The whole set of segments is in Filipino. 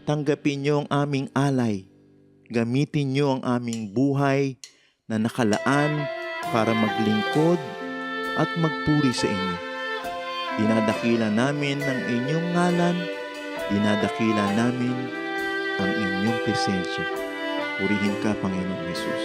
Tanggapin niyo ang aming alay. Gamitin niyo ang aming buhay na nakalaan para maglingkod at magpuri sa inyo. Dinadakila namin ang inyong ngalan, dinadakila namin ang inyong presensya. Purihin ka, Panginoong Hesus.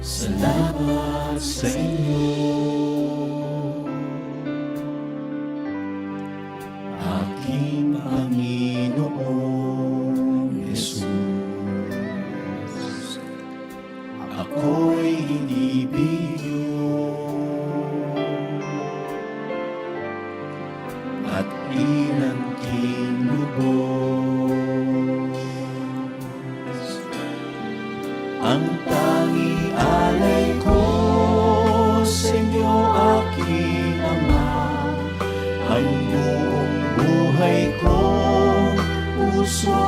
Salamat sa inyo, aking Panginoong Jesus. Ako'y inibig niyo at inangking lubos. Ang tangi alay ko sa inyo, aking Ama, ang buong buhay ko, puso